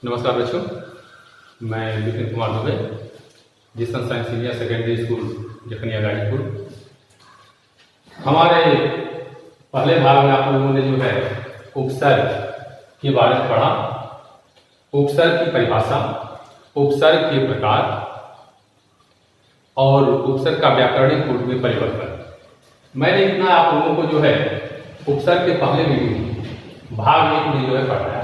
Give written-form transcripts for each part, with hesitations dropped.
नमस्कार बच्चों, मैं Vipin Kumar Dubey, distance science senior secondary school Jakhania Ghazipur. हमारे पहले भाग में आप लोगों ने जो है उपसर्ग के बारे में पढ़ा। उपसर्ग की परिभाषा, उपसर्ग के प्रकार और उपसर्ग का व्याकरणिक रूप में परिवर्तन। मैंने इतना आप लोगों को जो है उपसर्ग के पहले वीडियो भाग 1 में जो है पढ़ाया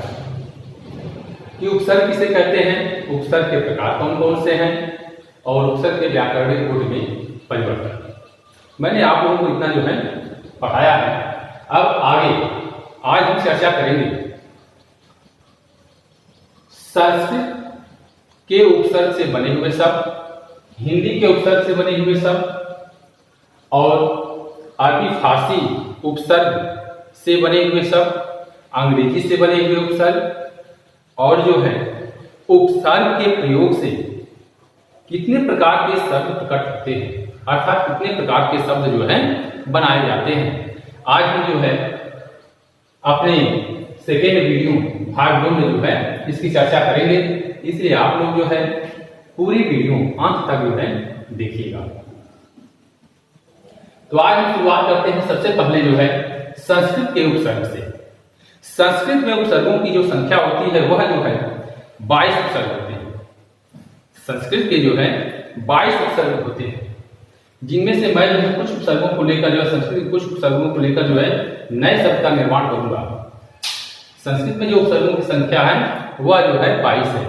कि उपसर्ग किसे कहते हैं, उपसर्ग के प्रकार कौन कौन से हैं और उपसर्ग के व्याकरणिक रूप में परिवर्तन। मैंने आप लोगों को इतना जो है पढ़ाया है। अब आगे आज हम चर्चा करेंगे संस्कृत के उपसर्ग से बने हुए शब्द, हिंदी के उपसर्ग से बने हुए शब्द और अरबी फारसी उपसर्ग से बने हुए शब्द, अंग्रेजी से बने हुए उपसर्ग और जो है उपसर्ग के प्रयोग से कितने प्रकार के शब्द प्रकट होते हैं, अर्थात कितने प्रकार के शब्द जो है बनाए जाते हैं। आज हम जो है अपने सेकेंड वीडियो भाग 2 में जो है इसकी चर्चा करेंगे, इसलिए आप लोग जो है पूरी वीडियो अंत तक जो है देखिएगा। तो आज हम शुरुआत करते हैं सबसे पहले जो है संस्कृत के उपसर्ग से। संस्कृत में उपसर्गों की जो संख्या होती है वह जो है 22 उपसर्ग होते हैं। संस्कृत के जो है 22 उपसर्ग होते हैं, जिनमें से मैं जो है कुछ उपसर्गों को लेकर जो है संस्कृत कुछ उपसर्गों को लेकर जो है नए शब्द का निर्माण करूंगा। संस्कृत में जो उपसर्गों की संख्या है वह जो है 22 है।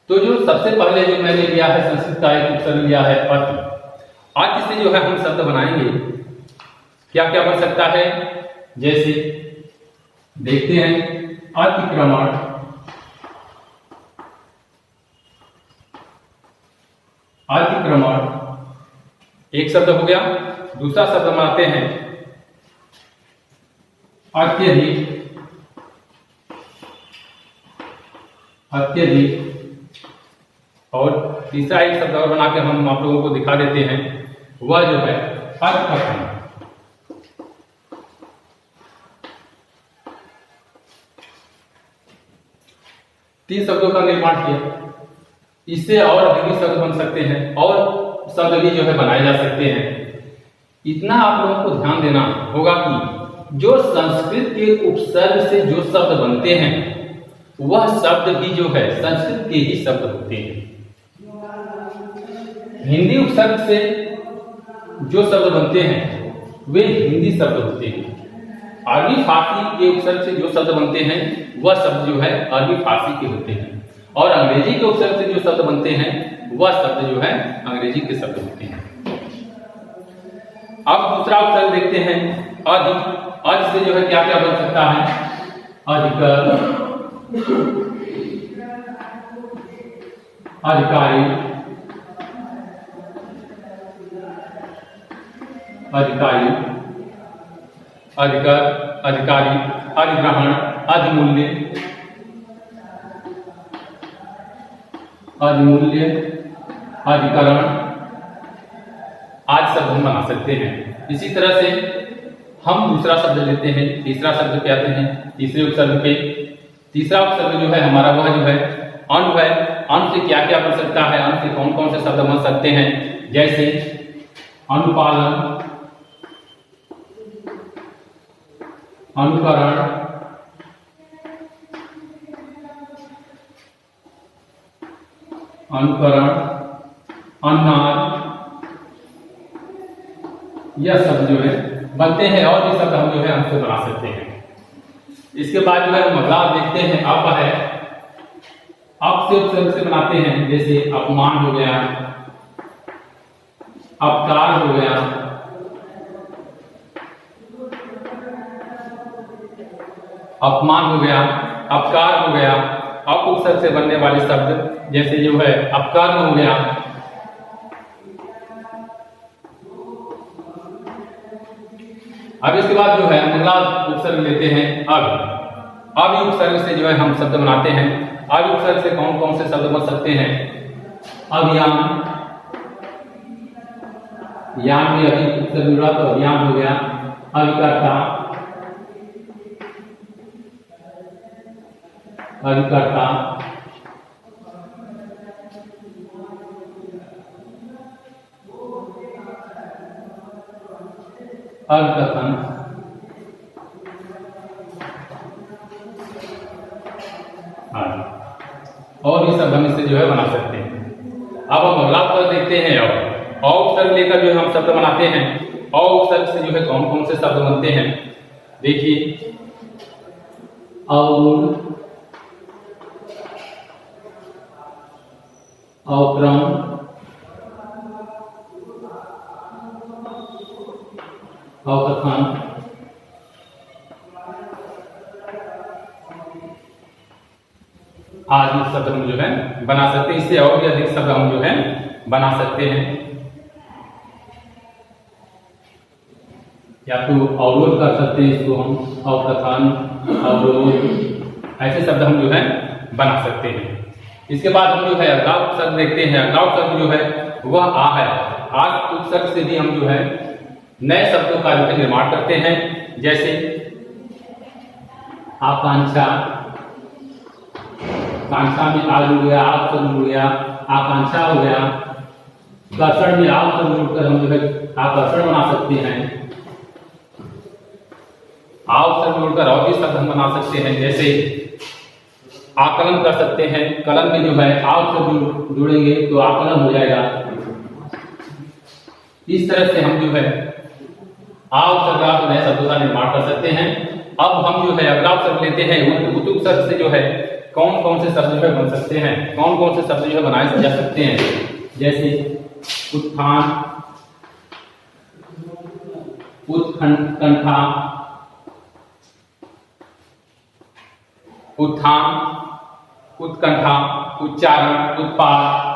तो जो सबसे पहले जो मैंने लिया है संस्कृत का एक उपसर्ग लिया है अति। अति से जो है हम शब्द बनाएंगे, क्या क्या बन सकता है, जैसे देखते हैं अतिक्रमण, अतिक्रमण एक शब्द हो गया। दूसरा शब्द बनाते हैं अत्यधिक, अत्यधिक और तीसरा एक शब्द और बना के हम आप लोगों को दिखा देते हैं, वह जो है अर्थकथन। तीन शब्दों का निर्माण किया। इससे और अधिक शब्द बन सकते हैं और शब्द भी जो है बनाए जा सकते हैं। इतना आप लोगों को ध्यान देना होगा कि जो संस्कृत के उपसर्ग से जो शब्द बनते हैं वह शब्द भी जो है संस्कृत के ही शब्द होते हैं। हिंदी उपसर्ग से जो शब्द बनते हैं वे हिंदी शब्द होते हैं। अरबी फारसी के उपसर्ग से जो शब्द बनते हैं वह शब्द जो है अरबी फारसी के होते हैं और अंग्रेजी के उपसर्ग से जो शब्द बनते हैं वह शब्द जो है अंग्रेजी के शब्द होते हैं। अब दूसरा उपसर्ग देखते हैं अधिक। अधिक से जो है क्या क्या बन सकता है, अधिकर, अधिकारी, अधिकारी, अधिकर, अधिकारी, अधिग्रहण, अधिमूल्य, अधिमूल्य, अधिकरण आदि शब्द हम बना सकते हैं। इसी तरह से हम दूसरा शब्द लेते हैं, तीसरा शब्द पे आते हैं। तीसरे उपसर्ग पे तीसरा उपसर्ग जो है हमारा वह जो है अनु है। अनु से क्या क्या बन सकता है, अनु से कौन कौन से शब्द बन सकते हैं, जैसे अनुपालन, अनुकरण, अनुकरण, अन्नाद, यह शब्द जो है बनते हैं और भी शब्द हम जो है हमसे बना सकते हैं। इसके बाद जो है हम अगला देखते हैं अप है। अप से उपसर्ग से बनाते हैं, जैसे अपमान हो गया, अपकार हो गया, अपमान हो गया, अपकार हो गया। अप उपसर्ग से बनने वाले शब्द जैसे जो है अपकर्म हो गया, अब इसके बाद जो है अगला उपसर्ग लेते हैं अब। अब उपसर्ग से जो है हम शब्द बनाते हैं। अब उपसर्ग से कौन कौन से शब्द बन सकते हैं, अभियान, यान में अभी उपसर्ग जुड़ा तो अभियान हो गया, अभिकर्ता, अधिकर्ता, अर्थकथन, और ये सब हम इससे जो है बना सकते हैं। अब हम अगला उपसर्ग देखते हैं। और उपसर्ग लेकर जो हम शब्द बनाते हैं, और उपसर्ग से जो है कौन कौन से शब्द बनते हैं देखिए। अवगुण, अवक्रम, अवकथन, आदि शब्द हम जो है बना सकते हैं। इससे और भी अधिक शब्द हम जो है बना सकते हैं। या तो अवरोध कर सकते हैं इसको हम, अवकथन, अवरोध, ऐसे शब्द हम जो है बना सकते हैं। इसके बाद हम जो है अगला उपसर्ग देखते हैं। अगला उपसर्ग जो है वह आ है। आज उपसर्ग से भी हम जो है नए शब्दों का जो है निर्माण करते हैं। जैसे आकांक्षा, कांक्षा में आ जुड़ गया, आप शब्द जुड़ गया, आकांक्षा हो गया। कर्षण में आप शब्द जुड़कर हम जो है आकर्षण बना सकते हैं। आप शब्द जुड़कर और भी शब्द हम बना सकते हैं। जैसे आकलन कर सकते हैं। कलन में जो है आप शब्द जुड़ेंगे तो आकलन हो जाएगा। इस तरह से हम जो है आप शब्द नए शब्दों का निर्माण कर सकते हैं। अब हम जो है अगला शब्द लेते हैं। उत उपसर्ग से जो है कौन कौन से शब्द जो है बन सकते हैं, कौन कौन से शब्द जो है बनाए जा सकते हैं। जैसे उत्थान, उत्कंठा, उत्थान, उत्कंठा, उच्चारण, उत्पाद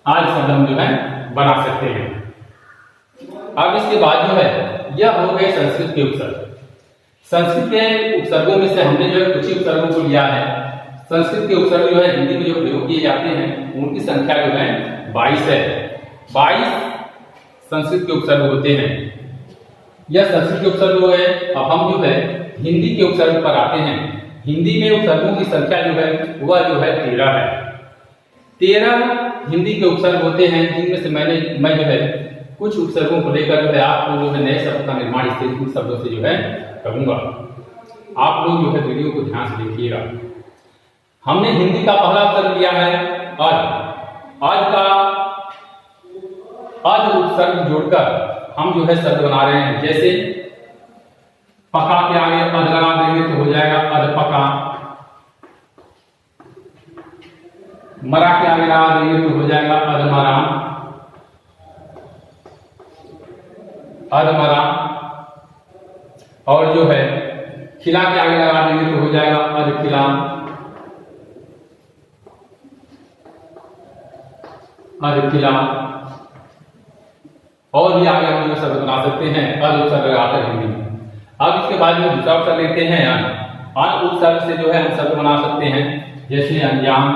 आदि शब्द हम जो है बना सकते हैं। अब इसके बाद जो है यह हो गए संस्कृत के उपसर्ग। संस्कृत के उपसर्गों में से हमने जो है कुछ ही उपसर्गों को लिया है। संस्कृत के उपसर्ग जो है हिंदी में जो प्रयोग किए जाते हैं उनकी संख्या जो है 22 है। 22 संस्कृत के उपसर्ग होते हैं। यह संस्कृत के उपसर्ग हो गए। अब हम जो है हिंदी के उपसर्ग पर आते हैं। हिंदी में उपसर्गों की संख्या जो है वह जो है 13 है। 13 हिंदी के उपसर्ग होते हैं, जिनमें से मैं जो है कुछ उपसर्गों को लेकर जो है आपको जो है नए शब्द का निर्माण इस शब्दों से जो है करूंगा। आप लोग जो है वीडियो को ध्यान से देखिएगा। हमने हिंदी का पहला उपसर्ग लिया है आज का अध उपसर्ग जोड़कर हम जो है शब्द बना रहे हैं। जैसे पका के आगे अध लगा देंगे तो हो जाएगा अधपका। मरा के आगे लगा देंगे तो हो जाएगा अधमरा, अधमरा। और जो है खिला के आगे लगा देंगे तो हो जाएगा अधखिला, अधखिला। और भी आगे हम जो शब्द बना सकते हैं अध उपसर्ग लगाकर हिंदी में। अब इसके बाद में दूसरा उपसर्ग लेते हैं अन उपसर्ग से जो है हम शब्द बना सकते हैं। जैसे अनजान,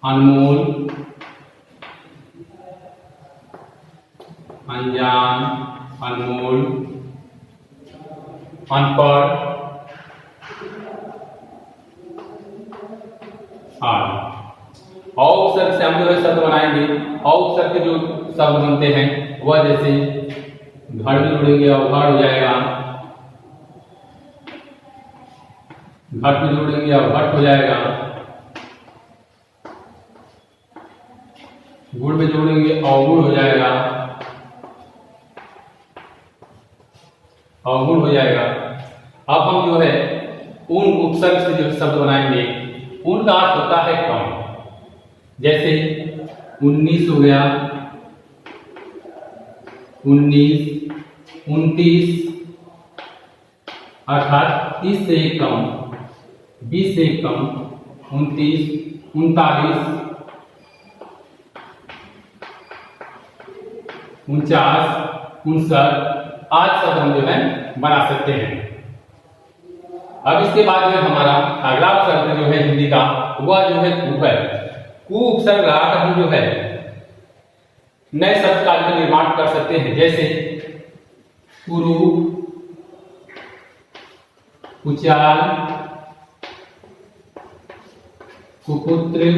अनमोल, अनजान, अनमोल, अनपढ़ आदि। और उपसर्ग से हम जो है शब्द बनाएंगे। और उपसर्ग के जो शब्द बनते हैं वह जैसे घर में जोड़ेंगे और घर हो जाएगा, घट में जोड़ेंगे और घट हो जाएगा, गुड़ में जोड़ेंगे और गुड़ हो जाएगा, और गुड़ हो जाएगा। अब हम जो है उन उपसर्ग से जो शब्द बनाएंगे उनका अर्थ होता है कम। जैसे 19 हो गया, 19, 29 अर्थात 30 से एक कम, 20 से एक कम, 29, 39, 49, 59 आज शब्द हम जो है बना सकते हैं। अब इसके बाद जो है हमारा अगला उपसर्ग जो है हिंदी का वह जो है कु है। कु उपसर्ग लगाकर हम जो है नए शब्द का निर्माण कर सकते हैं। जैसे कुरु, कुचाल, कुपुत्र,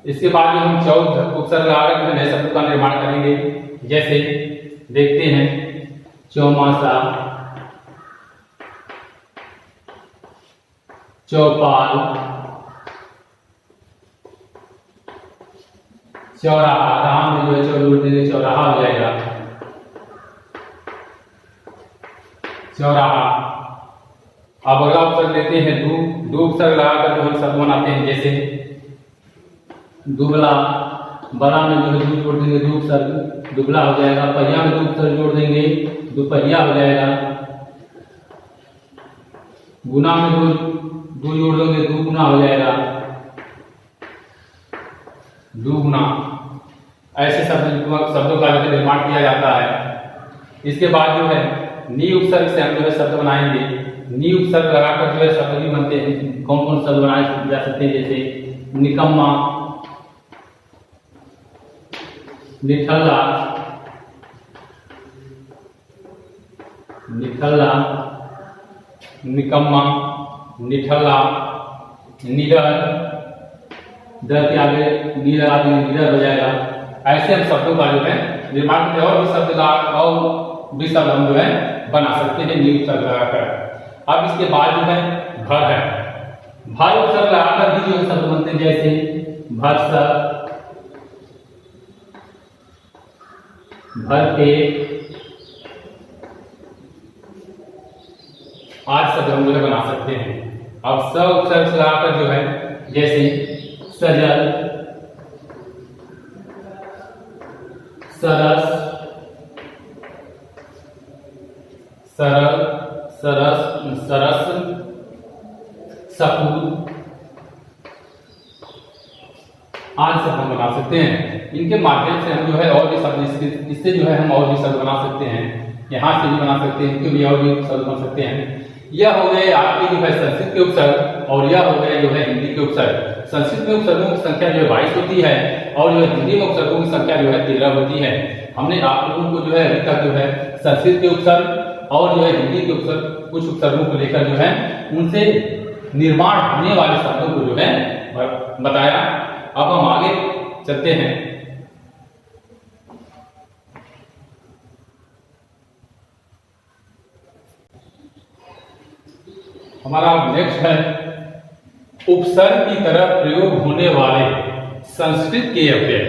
इसके बाद जो हम चौथ उपसर्ग लगाकर जो नए शब्द का निर्माण करेंगे, जैसे देखते हैं चौमासा, चौपाल, चौराहा, राम में जो है चौ जोड़ देंगे, चौराहा हो जाएगा चौराहा। अब अगला उपसर्ग लेते हैं दो उपसर्ग लगाकर जो हम शब्द बनाते हैं, जैसे दुबला, बड़ा में जो है दो जोड़ देंगे, दो उपसर्ग, दुबला हो जाएगा। पहिया में दो उपसर्ग जोड़ देंगे, दुपहिया हो जाएगा। गुना में दो जोड़ देंगे, दो गुना हो जाएगा, दुगुना। ऐसे शब्दों का निर्माण किया जाता है। इसके बाद जो है नी उपसर्ग से हम जो है शब्द बनाएंगे। नी उपसर्ग लगाकर जो है शब्द भी बनते हैं। कौन कौन शब्द बनाए जा सकते हैं, जैसे निकम्मा, निठल्ला, निठल्ला, निकम्मा, निठल्ला, निडर, डर के आगे नी लगा देंगे, निडर हो जाएगा। ऐसे हम शब्दों का जो है निर्माण करते हैं, और भी शब्द हम जो है बना सकते हैं नी उपसर्ग लगाकर। अब इसके बाद जो है भर है। भर उपसर्ग लगाकर भी जो है शब्द बनते हैं, जैसे भरसक, भरपेट, आज शब्द हम जो है बना सकते हैं। अब स उपसर्ग लगाकर जो है, जैसे सजल, सरस, सरल, सरस, सरस, सपूत, आज शब्द हम बना सकते हैं। इनके माध्यम से हम जो है और भी शब्द, इससे जो है हम और भी शब्द बना सकते हैं। यहाँ से भी बना सकते हैं, इनके भी और भी शब्द बन सकते हैं। यह हो गए आपके जो है संस्कृत के उपसर्ग, और यह हो गए जो है हिंदी के उपसर्ग। संस्कृत में उपसर्गों की संख्या जो है 22 होती है, और जो है हिंदी में उपसर्गों की संख्या जो है 13 होती है। हमने आप लोगों को जो है अभी तक जो है संस्कृत के उपसर्ग और जो है हिंदी के उपसर्ग, कुछ उपसर्गों को लेकर जो है उनसे निर्माण होने वाले शब्दों को जो है बताया। अब हम आगे चलते हैं। हमारा नेक्स्ट है उपसर्ग की तरह प्रयोग होने वाले संस्कृत के अव्यय।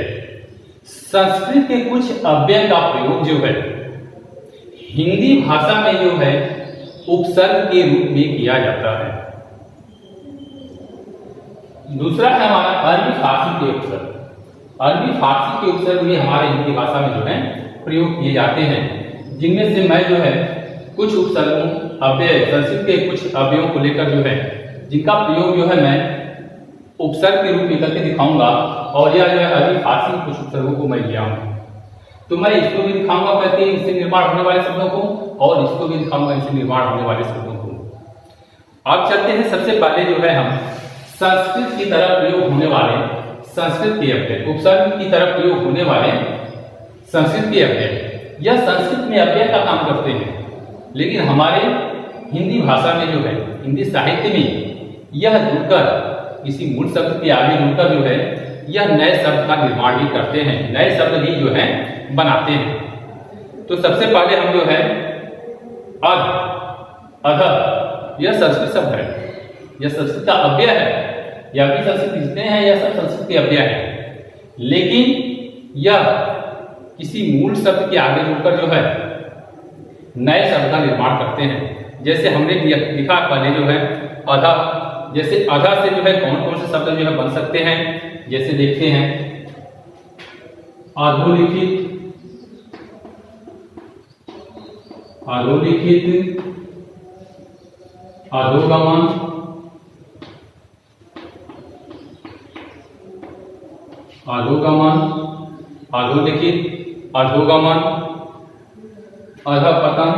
संस्कृत के कुछ अव्यय का प्रयोग जो है हिंदी भाषा में जो है उपसर्ग के रूप में किया जाता है। दूसरा है हमारा अरबी फारसी के उपसर्ग। अरबी फारसी के उपसर्ग भी हमारे हिंदी भाषा में जो है प्रयोग किए जाते हैं, जिनमें से मैं जो है कुछ उपसर्गों अव्यय, संस्कृत के कुछ अव्ययों को लेकर जो है जिनका प्रयोग जो है मैं उपसर्ग के रूप में करके दिखाऊंगा, और यह जो है अरबी फारसी के कुछ उपसर्गों को मैं लिया हूं। तो मैं इसको भी दिखाऊंगा करके इससे निर्माण होने वाले शब्दों को, और इसको भी दिखाऊंगा इससे निर्माण होने वाले शब्दों को। अब चलते हैं, सबसे पहले जो है हम संस्कृत की तरह प्रयोग होने वाले संस्कृत के अव्यय, उपसर्ग की तरह प्रयोग होने वाले संस्कृत के अव्यय। यह संस्कृत में अव्यय का काम करते हैं, लेकिन हमारे हिंदी भाषा में जो है, हिंदी साहित्य में यह जुड़कर किसी मूल शब्द के आगे जुड़कर जो है यह नए शब्द का निर्माण भी करते हैं, नए शब्द भी जो है बनाते हैं। तो सबसे पहले हम जो है अध, अध, यह संस्कृत शब्द है, यह संस्कृत का अव्यय है। यह भी संस्कृत जितने हैं यह सब संस्कृत के अव्यय है, लेकिन यह किसी मूल शब्द के आगे जुड़कर जो है नए शब्द का निर्माण करते हैं। जैसे हमने लिखा पहले जो है अधा, जैसे अधा से जो है कौन कौन से शब्द जो है बन सकते हैं, जैसे देखते हैं अधोलिखित, अधोलिखित, अधोगमन, अधोगमन, अधोलिखित, अधोगमन, अधपतन,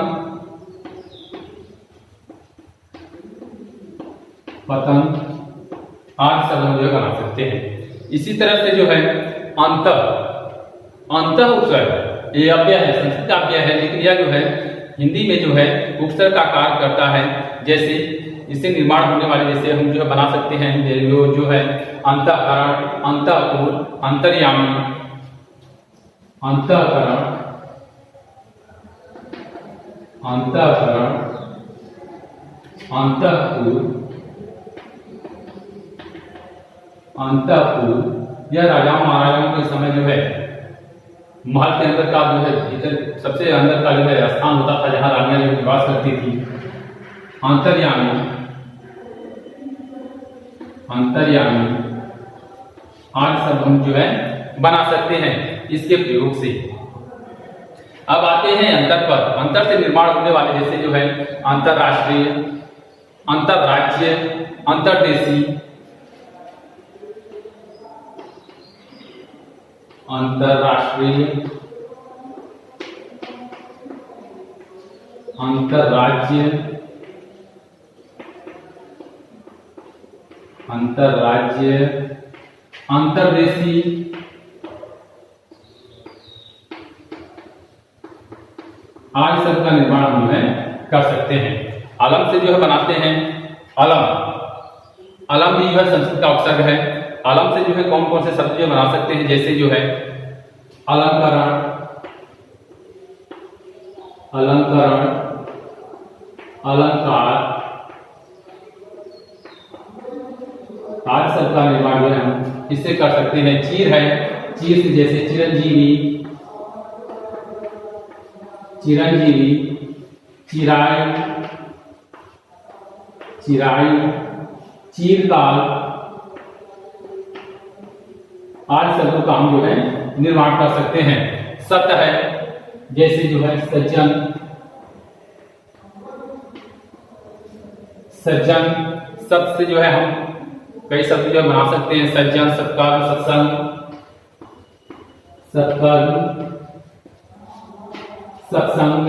पतन, आज शब्द हम जो है बना सकते हैं। इसी तरह से जो है अंत, अंत उपसर्ग ये अव्यय है, संस्कृत का अव्यय है, लेकिन यह जो है हिंदी में जो है उपसर्ग का कार्य करता है। जैसे इससे निर्माण होने वाले जैसे हम जो है बना सकते हैं जो है अंतःकरण, अंतःपुर, अंतर्यामी, अंतःकरण, अंतःकरण, अंतःपुर, अंतःपुर। यह राजाओं महाराजाओं के समय जो है महल के अंदर का जो है भीतर सबसे अंदर का जो है स्थान होता था जहां रानियां जो निवास करती थी। अंतर्यामी, अंतर्यामी आज सब हम जो है बना सकते हैं इसके प्रयोग से। अब आते हैं अंतर पर। अंतर से निर्माण होने वाले जैसे जो है अंतरराष्ट्रीय, अंतरराज्य, अंतरदेशी, अंतरराष्ट्रीय, अंतरराज्य, अंतरराज्य, अंतरदेशी, आज सब का निर्माण हम जो है कर सकते हैं। अलम से जो है बनाते हैं अलम। अलम भी जो है संस्कृत का उपसर्ग है। अलम से जो है कौन कौन से शब्द जो बना सकते हैं जैसे जो है अलंकरण, अलंकरण, अलंकार, आज सब का निर्माण जो है हम इससे कर सकते हैं। चीर है, चीर से जैसे चिरंजीवी, चिरंजीवी, चिराई, चिराई, चीरकाल, आज शब्दों का हम जो है निर्माण कर सकते हैं। सत्य है जैसे जो है सज्जन, सज्जन, सत्य से जो है हम कई शब्द जो बना सकते हैं। सज्जन, सत्कर्म, सत्संग, सत्कर्म, सत्संग,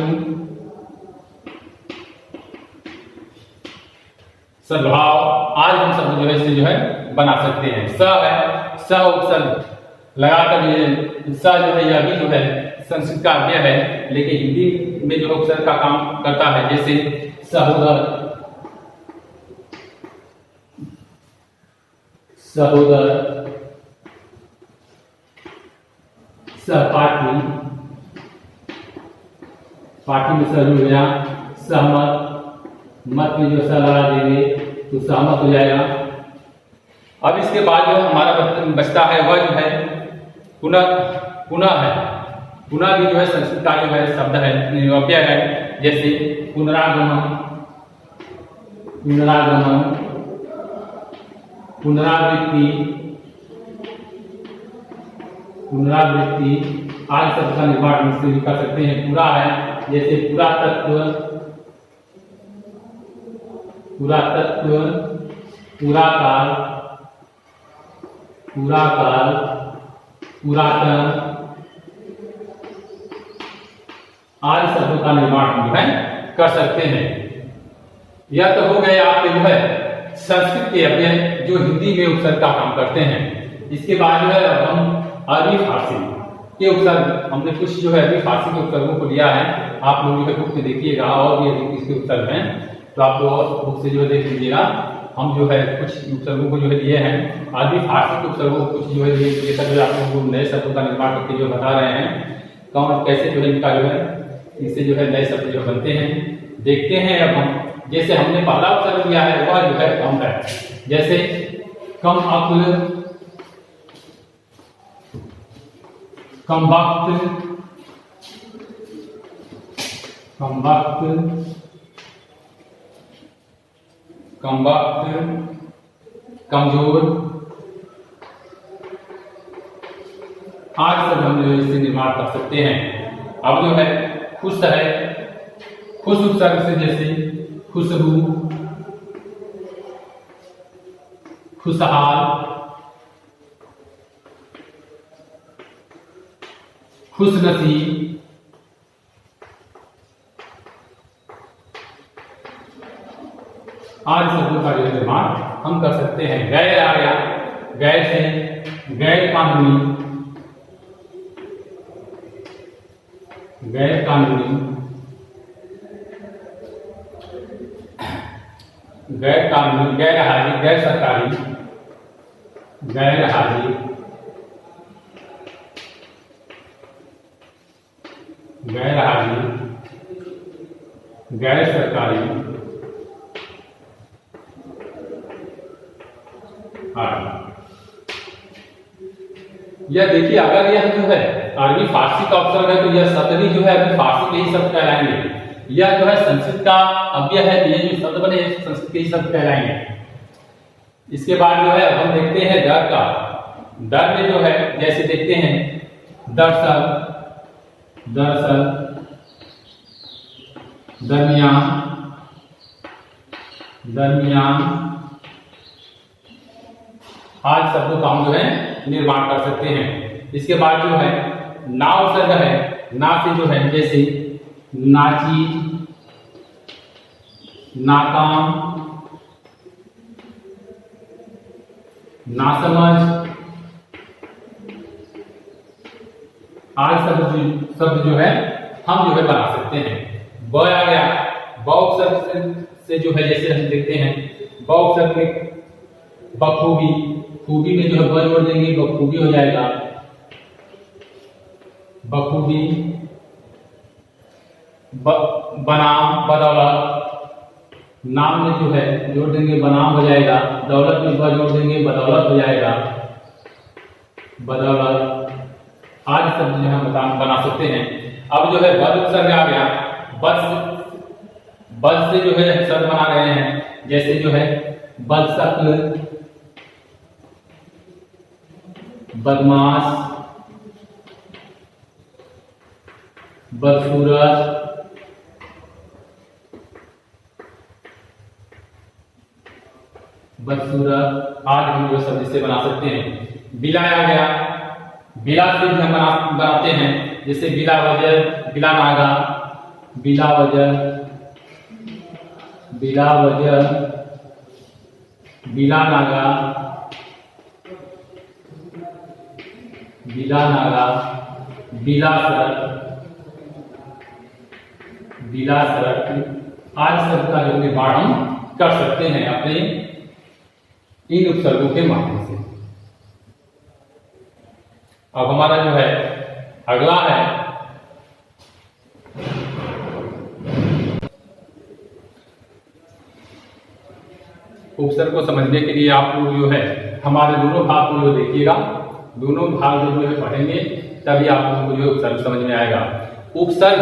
सद्भाव, आज हम शब्द जो है इससे जो है बना सकते हैं। स है, स उपसर्ग लगाकर ये स जो है यह भी जो है संस्कृत का अव्यय है लेकिन हिंदी में जो है उपसर्ग का काम करता है जैसे सहोदर, सहोदर, सहपाठी, पाठी में सह हो गया। सहमत, मत में जो सह लगा देंगे तो सहमत हो जाएगा। अब इसके बाद जो हमारा बचता है वह जो है पुनः, पुनः है। पुनः भी जो है संस्कृत का जो है शब्द है, अव्यय है जैसे पुनरागमन, पुनरागमन, पुनरावृत्ति, पुनरावृत्ति, आज शब्द का निर्माण हम इससे भी कर सकते हैं। पूरा है जैसे पुरातत्व, पुरातत्व, पुराकाल, पुराकाल, पुरातन, आज शब्दों का निर्माण हम जो है कर सकते हैं। यह तो हो गए आपके जो है संस्कृत के अव्यय जो हिंदी में उपसर्ग का काम करते हैं। इसके बाद जो है हम अरबी फारसी के उपसर्ग, हमने कुछ जो है अरबी फारसी के उपसर्गों को लिया है। आप लोग जो है बुक में देखिएगा और भी इसके उपसर्ग हैं तो आप लोग बुक से जो है देख लीजिएगा। हम जो है कुछ उपसर्गों को जो है लिए हैं। अरबी फारसी के उपसर्गों को कुछ जो है ये सब आप लोगों को नए शब्दों का निर्माण करके जो बता रहे हैं कौन कैसे जो है इनका जो है इससे जो है नए शब्द जो बनते हैं देखते हैं। अब हम जैसे हमने पहला उपसर्ग लिया है वह जो है कम है जैसे कम अक्ल, कम वक्त, कम वक्त, कम वक्त, कमजोर, आज सब हम जो इससे निर्माण कर सकते हैं। अब जो है खुश है, खुश उपसर्ग से जैसे खुशबू, खुशहाल, खुशनसीब, आज शब्दों का जो निर्माण हम कर सकते हैं। गैर आ गया, गैर से गैर कानूनी, गैर कानूनी, गैर कानूनी, गैर हाजिर, गैर सरकारी, गैर हाजिर, गैर हाजिर, गैर सरकारी यह देखिए, अगर यह जो है अरबी फारसी का उपसर्ग है तो यह सतरी जो है अरबी फारसी के ही शब्द कहलाएंगे। यह जो है संस्कृत का अव्यय है, ये जो शब्द बने संस्कृत के ही शब्द कहलाएंगे। इसके बाद जो है हम देखते हैं दर का। दर में जो है जैसे देखते हैं दरअसल, दरअसल, दरमियान, दरमियान आज शब्दों का हम जो है निर्माण कर सकते हैं। इसके बाद जो है ना उपसर्ग है, ना से जो है जैसे नाचीज, नाकाम, नासमझ आज शब्द जो है हम जो है बना सकते हैं। ब आ गया, ब उपसर्ग से जो है जैसे हम देखते हैं ब उपसर्ग में बखूबी, खूबी में जो है ब जोड़ देंगे बखूबी हो जाएगा, बखूबी। बनाम, बदौलत, नाम में जो है जोड़ देंगे बनाम हो जाएगा, दौलत में ब जोड़ देंगे बदौलत हो जाएगा, बदौलत। आज शब्द जो है बना सकते हैं। अब जो है बद उपसर्ग आ गया, बद से जो है शब्द बना रहे हैं जैसे जो है बदशक्ल, बदमाश, बदसूरत, बदसूरत आज हम जो शब्द से बना सकते हैं। बिला आ गया, बिला से हम बनाते हैं जैसे बिला वजह, बिला नागा, बिला वजह, बिला वजह, बिला नागा, बिला नागा, बिला सड़क, बिला सड़क आज शब्द का जो निर्माण हम कर सकते हैं अपने इन उपसर्गों के माध्यम से। अब हमारा जो है अगला है उपसर्ग को समझने के लिए आप लोग जो है हमारे दोनों भाग को जो देखिएगा, दोनों भाग जो है पढ़ेंगे तभी आप लोगों को जो उपसर्ग समझ में आएगा। उपसर्ग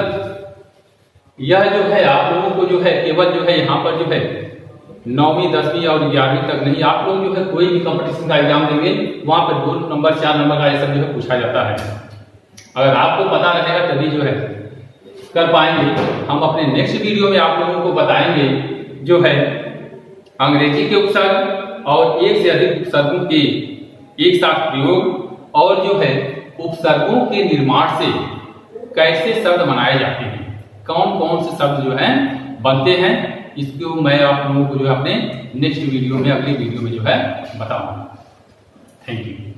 यह जो है आप लोगों को जो है केवल जो है यहाँ पर जो है 9वीं 10वीं और 11वीं तक नहीं, आप लोग जो है कोई भी कंपटीशन का एग्जाम देंगे वहां पर 2 नंबर 4 नंबर का ये सब जो है पूछा जाता है। अगर आपको पता रहेगा तभी जो है कर पाएंगे। हम अपने नेक्स्ट वीडियो में आप लोगों को बताएंगे जो है अंग्रेजी के उपसर्ग और एक से अधिक उपसर्गों के एक साथ प्रयोग और जो है उपसर्गों के निर्माण से कैसे शब्द बनाए जाते हैं, कौन कौन से शब्द जो है बनते हैं, इसको मैं आप लोगों को जो है अपने नेक्स्ट वीडियो में, अगली वीडियो में जो है बताऊंगा। Thank you.